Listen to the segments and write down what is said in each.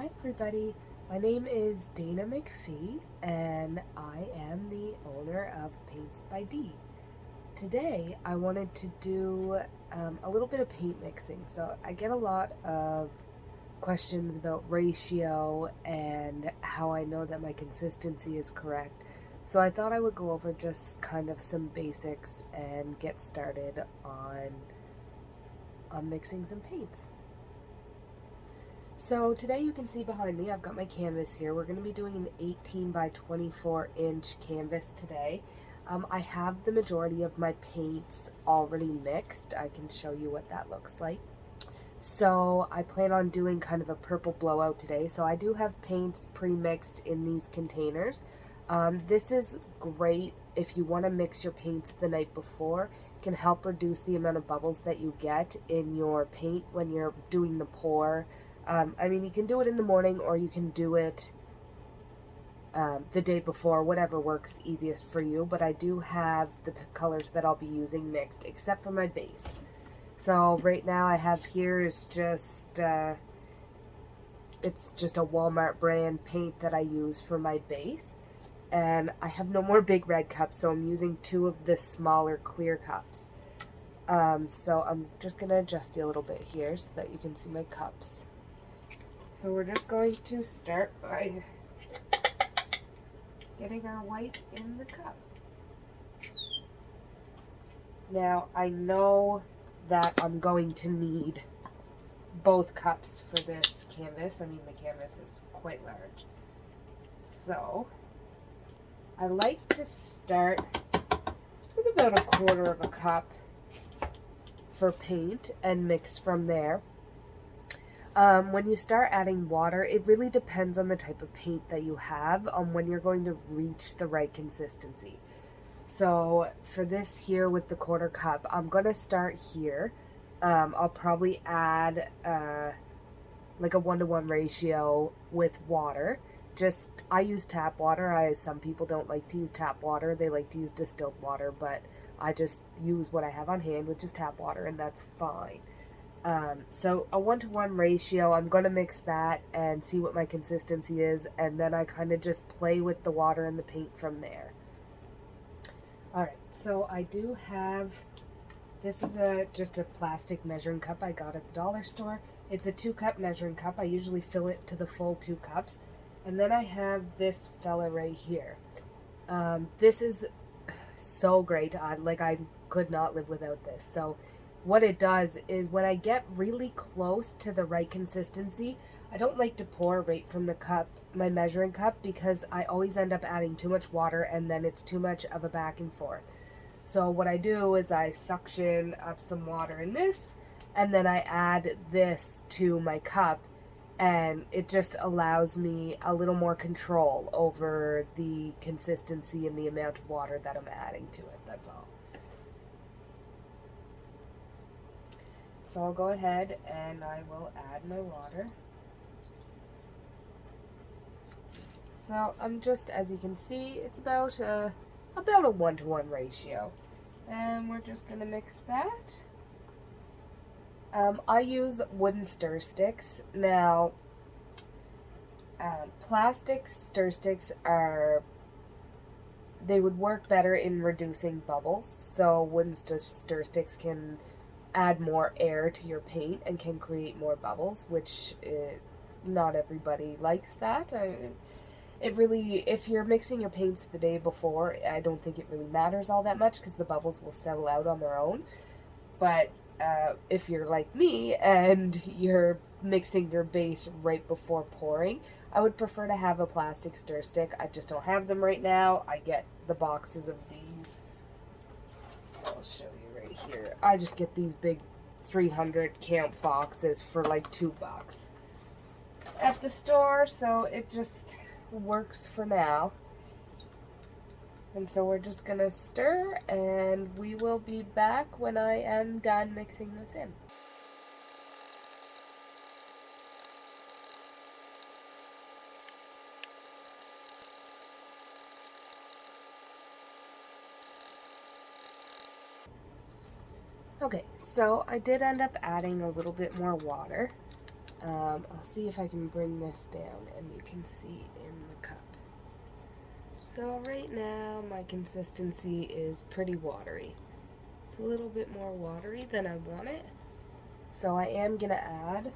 Hi everybody, my name is Dana McPhee and I am the owner of Paints by D. Today I wanted to do a little bit of paint mixing. So I get a lot of questions about ratio and how I know that my consistency is correct. So I thought I would go over just kind of some basics and get started on mixing some paints. So today you can see behind me, I've got my canvas here. We're going to be doing an 18 by 24 inch canvas today. I have the majority of my paints already mixed. I can show you what that looks like. So I plan on doing kind of a purple blowout today. So I do have paints pre-mixed in these containers. This is great if you want to mix your paints the night before. It can help reduce the amount of bubbles that you get in your paint when you're doing the pour. I mean, you can do it in the morning or you can do it the day before, whatever works easiest for you. But I do have the colors that I'll be using mixed, except for my base. So right now I have here is just, it's just a Walmart brand paint that I use for my base. And I have no more big red cups, so I'm using 2 of the smaller clear cups. So I'm just going to adjust you a little bit here so that you can see my cups. So we're just going to start by getting our white in the cup. Now I know that I'm going to need both cups for this canvas. I mean, the canvas is quite large. So I like to start with about 1/4 of a cup for paint and mix from there. When you start adding water, it really depends on the type of paint that you have on when you're going to reach the right consistency. So for this here with the 1/4 cup, I'm going to start here. I'll probably add like a 1-to-1 ratio with water. I use tap water. Some people don't like to use tap water. They like to use distilled water, but I just use what I have on hand, which is tap water, and that's fine. So a 1-to-1 ratio, I'm going to mix that and see what my consistency is, and then I kind of just play with the water and the paint from there. Alright, so I do have, this is just a plastic measuring cup I got at the dollar store. It's a 2-cup measuring cup. I usually fill it to the full 2 cups. And then I have this fella right here. This is so great. I could not live without this. So what it does is when I get really close to the right consistency, I don't like to pour right from the cup, my measuring cup, because I always end up adding too much water and then it's too much of a back and forth. So what I do is I suction up some water in this, and then I add this to my cup, and it just allows me a little more control over the consistency and the amount of water that I'm adding to it. That's all. So I'll go ahead and I will add my water. So I'm just, as you can see, it's about a 1-to-1 ratio. And we're just going to mix that. I use wooden stir sticks. Now, plastic stir sticks they would work better in reducing bubbles. So wooden stir sticks can add more air to your paint and can create more bubbles, which not everybody likes that. It really, if you're mixing your paints the day before, I don't think it really matters all that much because the bubbles will settle out on their own. But if you're like me and you're mixing your base right before pouring, I would prefer to have a plastic stir stick. I just don't have them right now. I get the boxes of these. I'll show you right here. I just get these big 300 count boxes for like $2 at the store, so it just works for now. And so we're just gonna stir, and we will be back when I am done mixing this in. Okay, so I did end up adding a little bit more water. I'll see if I can bring this down and you can see in the cup. So right now my consistency is pretty watery. It's a little bit more watery than I want it. So I am going to add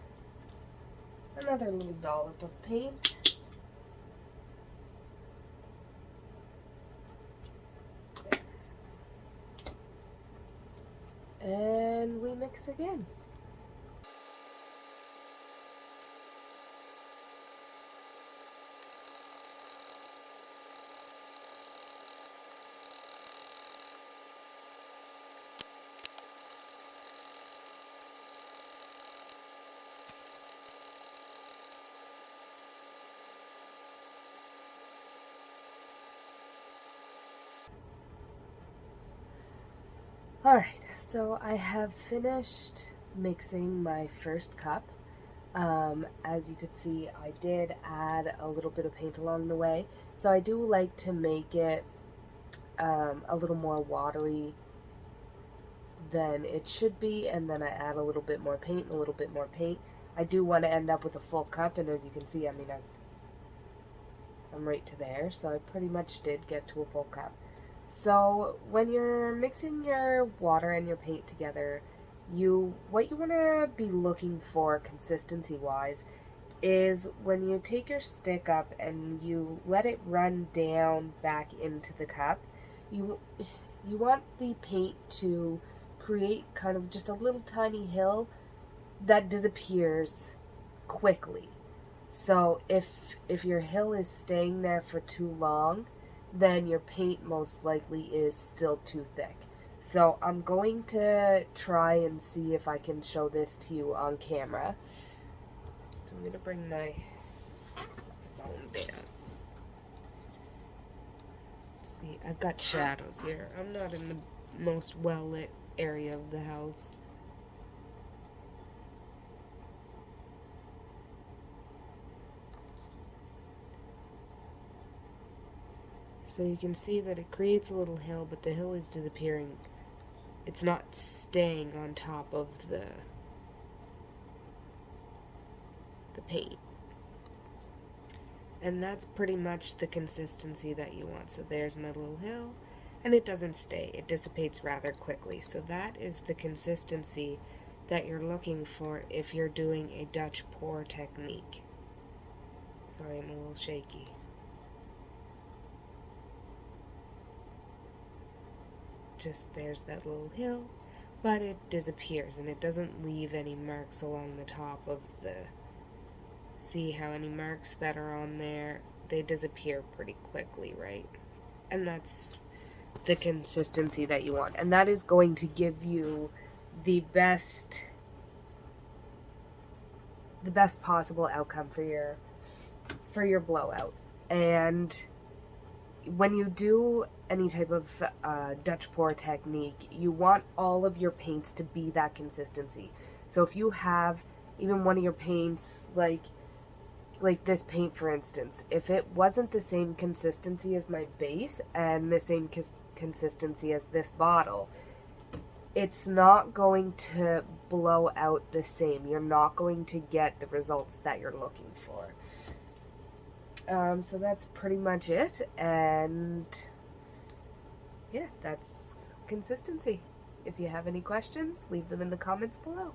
another little dollop of paint. And we mix again. Alright, so I have finished mixing my first cup. As you could see, I did add a little bit of paint along the way. So I do like to make it a little more watery than it should be, and then I add a little bit more paint and a little bit more paint. I do want to end up with a full cup, and as you can see, I mean, I'm right to there, so I pretty much did get to a full cup. So when you're mixing your water and your paint together, what you want to be looking for consistency-wise is when you take your stick up and you let it run down back into the cup, you want the paint to create kind of just a little tiny hill that disappears quickly. So if your hill is staying there for too long, then your paint most likely is still too thick. So I'm going to try and see if I can show this to you on camera. So I'm going to bring my phone down. Let's see, I've got shadows here. I'm not in the most well-lit area of the house. So you can see that it creates a little hill, but the hill is disappearing. It's not staying on top of the paint. And that's pretty much the consistency that you want. So there's my little hill, and it doesn't stay. It dissipates rather quickly. So that is the consistency that you're looking for if you're doing a Dutch pour technique. Sorry, I'm a little shaky. Just there's that little hill, but it disappears and it doesn't leave any marks along the top of the, see how any marks that are on there, they disappear pretty quickly, right? And that's the consistency that you want, and that is going to give you the best possible outcome for your blowout. And when you do any type of Dutch pour technique, you want all of your paints to be that consistency. So if you have even one of your paints, like this paint for instance, if it wasn't the same consistency as my base and the same consistency as this bottle, it's not going to blow out the same. You're not going to get the results that you're looking for. So that's pretty much it, and yeah, that's consistency. If you have any questions, leave them in the comments below.